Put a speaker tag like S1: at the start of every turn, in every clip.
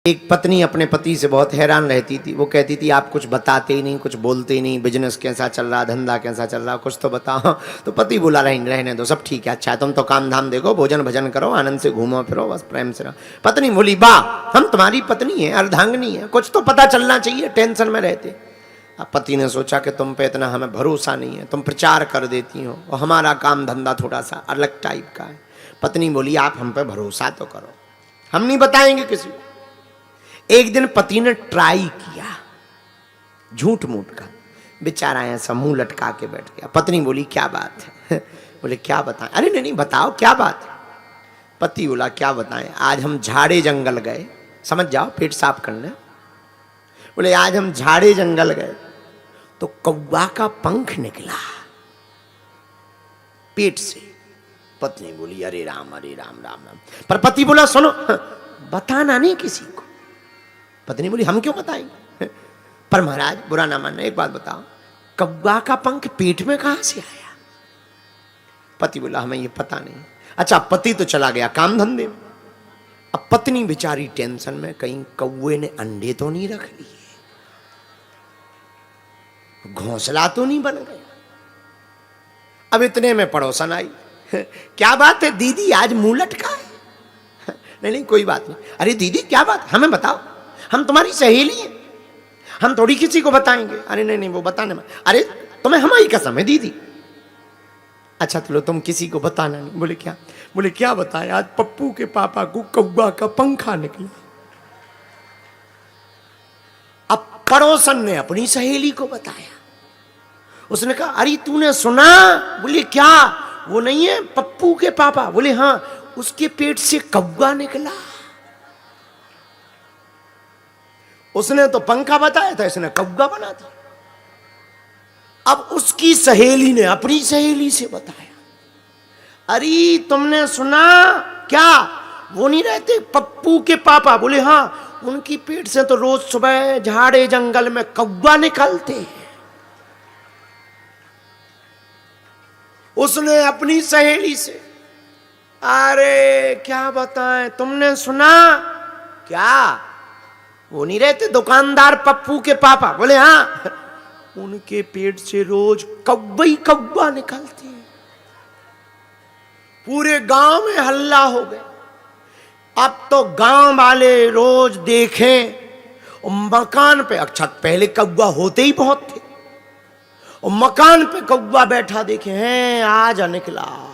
S1: एक पत्नी अपने पति से बहुत हैरान रहती थी। वो कहती थी आप कुछ बताते ही नहीं, कुछ बोलते ही नहीं, बिजनेस कैसा चल रहा, धंधा कैसा चल रहा, कुछ तो बताओ। तो पति बोला रहने दो, सब ठीक है, अच्छा है, तुम तो काम धाम देखो, भोजन भजन करो, आनंद से घूमो फिरो, बस प्रेम से रहो। पत्नी बोली वाह, हम तुम्हारी पत्नी है, अर्धांगिनी है, कुछ तो पता चलना चाहिए, टेंशन में रहते। अब पति ने सोचा कि तुम पे इतना हमें भरोसा नहीं है, तुम प्रचार कर देती हो और हमारा काम धंधा थोड़ा सा अलग टाइप का है। पत्नी बोली आप हम पे भरोसा तो करो, हम नहीं बताएंगे किसी को। एक दिन पति ने ट्राई किया, झूठ मूठ का, बेचारा ऐसा मुंह लटका के बैठ गया। पत्नी बोली क्या बात है? बोले क्या बताएं? अरे नहीं बताओ क्या बात है। पति बोला क्या बताएं, आज हम झाड़े जंगल गए, समझ जाओ पेट साफ करने। बोले आज हम झाड़े जंगल गए तो कौवा का पंख निकला पेट से। पत्नी बोली अरे राम राम राम। पर पति बोला सुनो, बताना नहीं किसी को। पत्नी बोली हम क्यों बताएंगे? पर महाराज बुरा ना मानना, एक बात बताओ, कौवा का पंख पेट में कहां से आया? पति बोला हमें ये पता नहीं। अच्छा, पति तो चला गया काम धंधे में। अब पत्नी बेचारी टेंशन में, कहीं कौवे ने अंडे तो नहीं रख लिए, घोंसला तो नहीं बन गया। अब इतने में पड़ोसन आई, क्या बात है दीदी आज मुंह लटका है? नहीं कोई बात नहीं। अरे दीदी क्या बात, हमें बताओ, हम तुम्हारी सहेली हैं, हम थोड़ी किसी को बताएंगे। अरे नहीं वो बताने में, अरे तुम्हें हमारी कसम है दीदी। अच्छा चलो तुम किसी को बताना नहीं। बोले क्या? बोले क्या बताएं, आज पप्पू के पापा को कौवा का पंखा निकला। अब पड़ोसन ने अपनी सहेली को बताया। उसने कहा अरे तूने सुना? बोले क्या? वो नहीं है पप्पू के पापा? बोले हाँ, उसके पेट से कौवा निकला। उसने तो पंखा बताया था, इसने कौवा बना दिया। अब उसकी सहेली ने अपनी सहेली से बताया, अरे तुमने सुना क्या? वो नहीं रहते पप्पू के पापा? बोले हाँ, उनकी पेट से तो रोज सुबह झाड़े जंगल में कौवा निकलते हैं। उसने अपनी सहेली से, अरे क्या बताएं, तुमने सुना क्या? वो नहीं रहते दुकानदार पप्पू के पापा? बोले हाँ, उनके पेट से रोज कौवा ही कौवा निकलते हैं। पूरे गांव में हल्ला हो गया। अब तो गांव वाले रोज देखें मकान पे, अच्छा पहले कौवा होते ही बहुत थे, और मकान पे कौवा बैठा देखे हैं, आज निकला।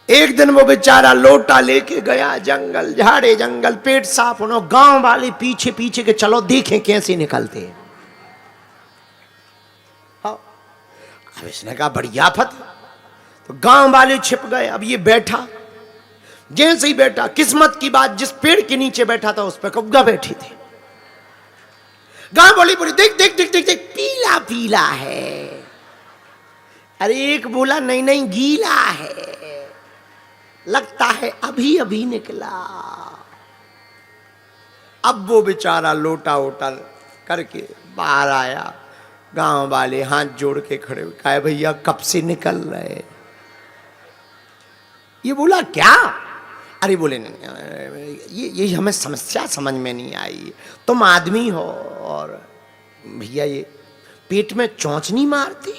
S1: एक दिन वो बेचारा लोटा लेके गया जंगल, झाड़े जंगल, पेट साफ होना, गांव वाले पीछे पीछे के चलो देखें कैसे निकलते हैं। हाँ, अब इसने कहा बड़ी आफत। तो गांव वाले छिप गए। अब ये बैठा, जैसे ही बैठा, किस्मत की बात, जिस पेड़ के नीचे बैठा था उस पर कौवा बैठी थी। गांव वाली बोली देख देख देख देख देख, पीला पीला है। अरे एक बोला नहीं गीला है, लगता है अभी अभी निकला। अब वो बेचारा लोटा वोटा करके बाहर आया। गांव वाले हाथ जोड़ के खड़े हुए, कहा भैया कब से निकल रहे? ये बोला क्या? अरे बोले नहीं, ये हमें समस्या समझ में नहीं आई। तुम आदमी हो और भैया ये पेट में चोंच नहीं मारती?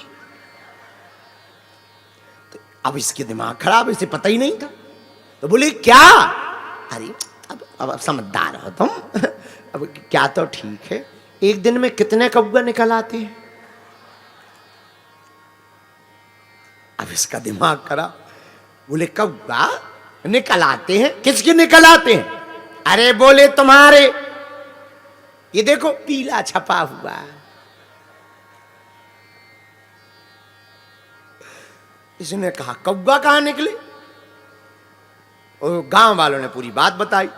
S1: तो अब इसके दिमाग खराब, इसे पता ही नहीं था। तो बोले क्या? अरे अब समझदार हो तुम। अब क्या तो ठीक है, एक दिन में कितने कौवा निकल आते हैं? अब इसका दिमाग खराब। बोले कौवा निकल आते हैं? किसके निकल आते हैं? अरे बोले तुम्हारे, ये देखो पीला छपा हुआ है। इसने कहा कौवा कहां निकले? और गांव वालों ने पूरी बात बताई।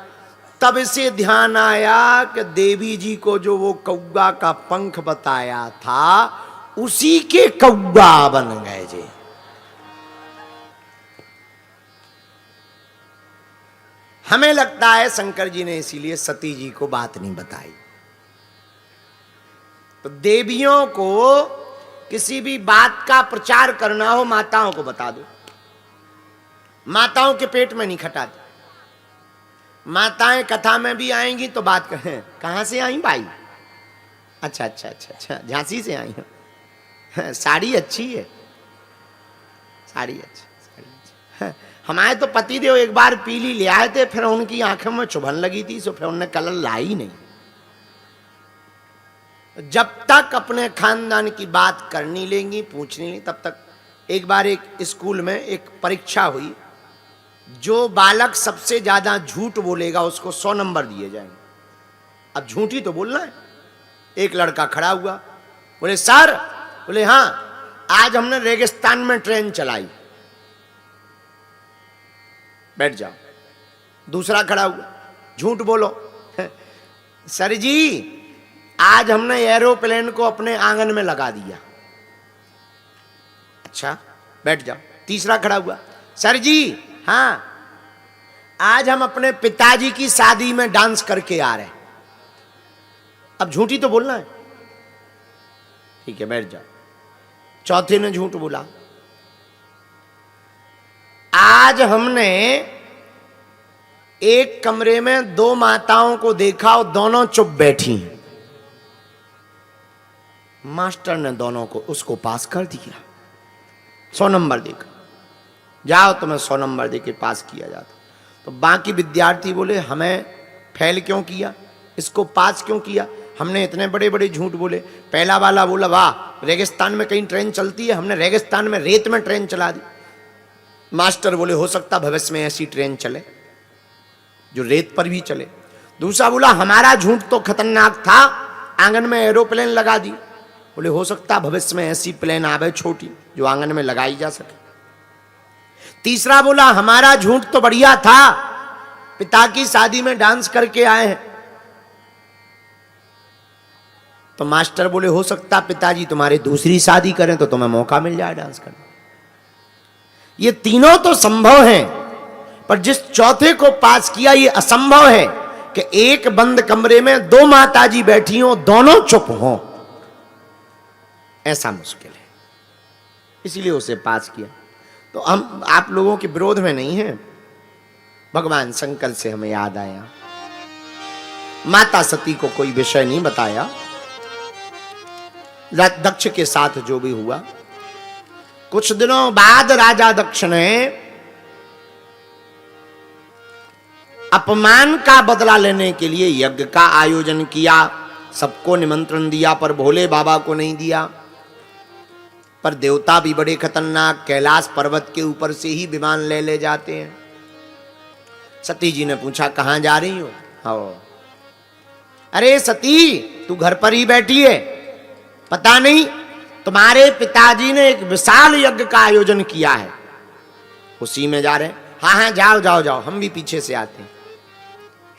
S1: तब इसे ध्यान आया कि देवी जी को जो वो कौवा का पंख बताया था, उसी के कौवा बन गए जी। हमें लगता है शंकर जी ने इसीलिए सती जी को बात नहीं बताई। तो देवियों को किसी भी बात का प्रचार करना हो, माताओं को बता दो, माताओं के पेट में नहीं खटाती। माताएं कथा में भी आएंगी तो बात कहें, कहाँ से आई भाई? अच्छा अच्छा अच्छा अच्छा, झांसी से आई हो। साड़ी अच्छी है, साड़ी अच्छी, साड़ी अच्छी। हमारे तो पति देव एक बार पीली ले आए थे, फिर उनकी आंखों में चुभन लगी थी, सो फिर उन्होंने कलर लाई नहीं। जब तक अपने खानदान की बात करनी लेंगी, पूछनी नहीं, तब तक। एक बार एक स्कूल में एक परीक्षा हुई, जो बालक सबसे ज्यादा झूठ बोलेगा उसको 100 नंबर दिए जाएंगे। अब झूठी तो बोलना है। एक लड़का खड़ा हुआ, बोले सर, बोले हाँ, आज हमने रेगिस्तान में ट्रेन चलाई। बैठ जाओ। दूसरा खड़ा हुआ, झूठ बोलो। सर जी, आज हमने एरोप्लेन को अपने आंगन में लगा दिया। अच्छा, बैठ जाओ। तीसरा खड़ा हुआ, सर जी हाँ, आज हम अपने पिताजी की शादी में डांस करके आ रहे हैं। अब झूठी तो बोलना है, ठीक है, बैठ जाओ। चौथे ने झूठ बोला, आज हमने एक कमरे में 2 माताओं को देखा और दोनों चुप बैठी हैं। मास्टर ने दोनों को उसको पास कर दिया, 100 नंबर देकर। जाओ, तुम्हें 100 नंबर देके पास किया जाता। तो बाकी विद्यार्थी बोले हमें फेल क्यों किया, इसको पास क्यों किया, हमने इतने बड़े बड़े झूठ बोले। पहला वाला बोला वाह, रेगिस्तान में कहीं ट्रेन चलती है, हमने रेगिस्तान में रेत में ट्रेन चला दी। मास्टर बोले हो सकता भविष्य में ऐसी ट्रेन चले जो रेत पर भी चले। दूसरा बोला हमारा झूठ तो खतरनाक था, आंगन में एरोप्लेन लगा दी। बोले हो सकता भविष्य में ऐसी प्लेन आवे छोटी जो आंगन में लगाई जा सके। तीसरा बोला हमारा झूठ तो बढ़िया था, पिता की शादी में डांस करके आए हैं। तो मास्टर बोले हो सकता पिताजी तुम्हारे दूसरी शादी करें तो तुम्हें मौका मिल जाए डांस करने। ये तीनों तो संभव हैं, पर जिस चौथे को पास किया ये असंभव है कि एक बंद कमरे में 2 माताजी बैठी हो, दोनों चुप हो। ऐसा मुश्किल है, इसीलिए उसे पास किया। तो हम आप लोगों के विरोध में नहीं है। भगवान शंकर से हमें याद आया, माता सती को कोई विषय नहीं बताया। दक्ष के साथ जो भी हुआ, कुछ दिनों बाद राजा दक्ष ने अपमान का बदला लेने के लिए यज्ञ का आयोजन किया। सबको निमंत्रण दिया, पर भोले बाबा को नहीं दिया। पर देवता भी बड़े खतरनाक, कैलाश पर्वत के ऊपर से ही विमान ले जाते हैं। सती जी ने पूछा कहां जा रही हो? हाँ, अरे सती तू घर पर ही बैठी है, पता नहीं तुम्हारे पिताजी ने एक विशाल यज्ञ का आयोजन किया है, उसी में जा रहे हैं। हाँ हाँ जाओ जाओ जाओ, हम भी पीछे से आते हैं।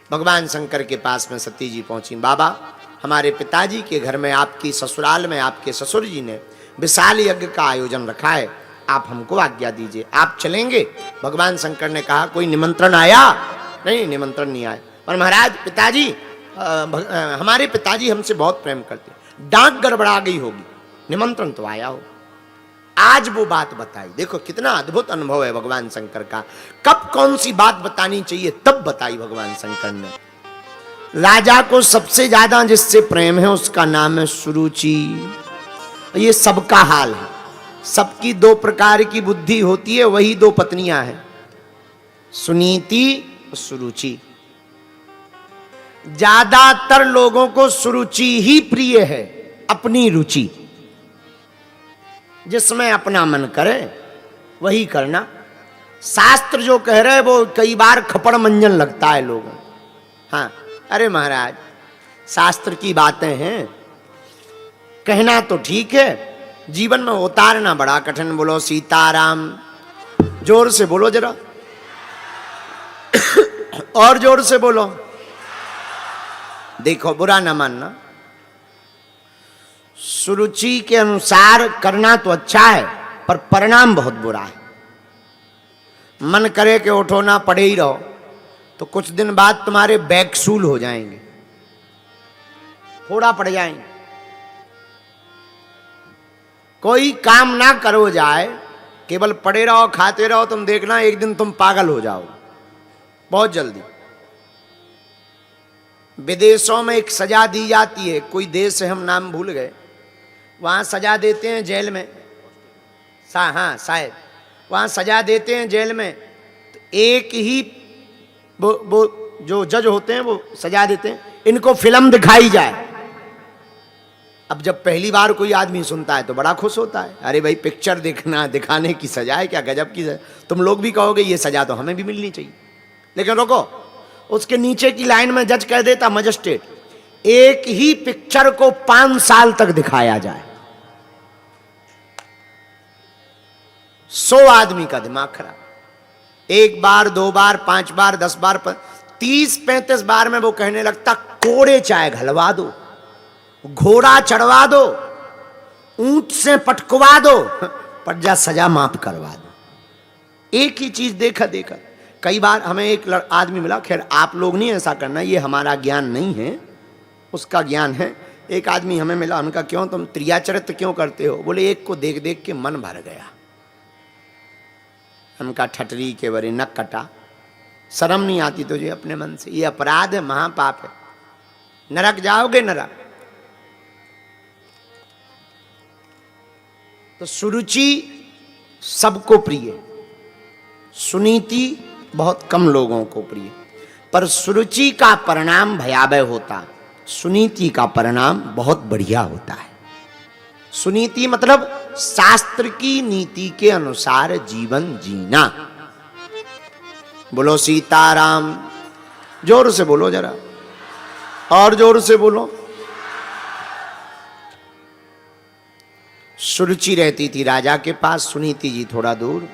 S1: भगवान शंकर के पास में सती जी पहुंची। बाबा, हमारे पिताजी के घर में, आपकी ससुराल में, आपके ससुर जी ने विशाल यज्ञ का आयोजन रखा है, आप हमको आज्ञा दीजिए, आप चलेंगे? भगवान शंकर ने कहा कोई निमंत्रण आया? नहीं, निमंत्रण नहीं आया। पर महाराज पिताजी, हमारे पिताजी हमसे बहुत प्रेम करते, डांट गड़बड़ा गई होगी, निमंत्रण तो आया हो। आज वो बात बताई। देखो कितना अद्भुत अनुभव है भगवान शंकर का। कब कौन सी बात बतानी चाहिए तब बताई भगवान शंकर ने। राजा को सबसे ज्यादा जिससे प्रेम है उसका नाम है सुरुचि। ये सबका हाल है, सबकी 2 प्रकार की बुद्धि होती है, वही 2 पत्नियां हैं, सुनीति और सुरुचि। ज्यादातर लोगों को सुरुचि ही प्रिय है, अपनी रुचि, जिसमें अपना मन करे वही करना। शास्त्र जो कह रहे वो कई बार खपड़ मंजन लगता है लोगों। हाँ, अरे महाराज शास्त्र की बातें हैं, कहना तो ठीक है, जीवन में उतारना बड़ा कठिन। बोलो सीताराम, जोर से बोलो जरा, और जोर से बोलो। देखो बुरा ना मानना, सुरुचि के अनुसार करना तो अच्छा है, पर परिणाम बहुत बुरा है। मन करे कि उठो ना पड़े ही रहो, तो कुछ दिन बाद तुम्हारे बैकसूल हो जाएंगे, थोड़ा पड़ जाएंगे। कोई काम ना करो जाए, केवल पड़े रहो खाते रहो, तुम देखना एक दिन तुम पागल हो जाओगे बहुत जल्दी। विदेशों में एक सजा दी जाती है, कोई देश है हम नाम भूल गए, वहाँ सजा देते हैं जेल में, हाँ शायद वहाँ सजा देते हैं जेल में, तो एक ही वो जो जज होते हैं वो सजा देते हैं, इनको फिल्म दिखाई जाए। अब जब पहली बार कोई आदमी सुनता है तो बड़ा खुश होता है, अरे भाई पिक्चर देखना दिखाने की सजा है, क्या गजब की सजा। तुम लोग भी कहोगे ये सजा तो हमें भी मिलनी चाहिए। लेकिन रुको, उसके नीचे की लाइन में जज कह देता, मजिस्ट्रेट, एक ही पिक्चर को 5 साल तक दिखाया जाए। 100 आदमी का दिमाग खराब। 1 बार 2 बार 5 बार 10 बार 30-35 बार में वो कहने लगता कोड़े चाय घलवा दो, घोड़ा चढ़वा दो, ऊंट से पटकवा दो, पर जा सजा माफ करवा दो। एक ही चीज देखा देखा। कई बार हमें एक आदमी मिला, खैर आप लोग नहीं ऐसा करना, ये हमारा ज्ञान नहीं है, उसका ज्ञान है। एक आदमी हमें मिला, हमका क्यों तुम त्रियाचरित्र क्यों करते हो? बोले एक को देख देख के मन भर गया। हमका ठटरी के बरे नक कटा, शर्म नहीं आती तुझे अपने मन से? ये अपराध है, महापाप है, नरक जाओगे नरक। तो सुरुचि सबको प्रिय, सुनीति बहुत कम लोगों को प्रिय, पर सुरुचि का परिणाम भयावह होता, सुनीति का परिणाम बहुत बढ़िया होता है। सुनीति मतलब शास्त्र की नीति के अनुसार जीवन जीना। बोलो सीताराम, जोर से बोलो जरा, और जोर से बोलो। सुरुचि रहती थी राजा के पास, सुनीति जी थोड़ा दूर।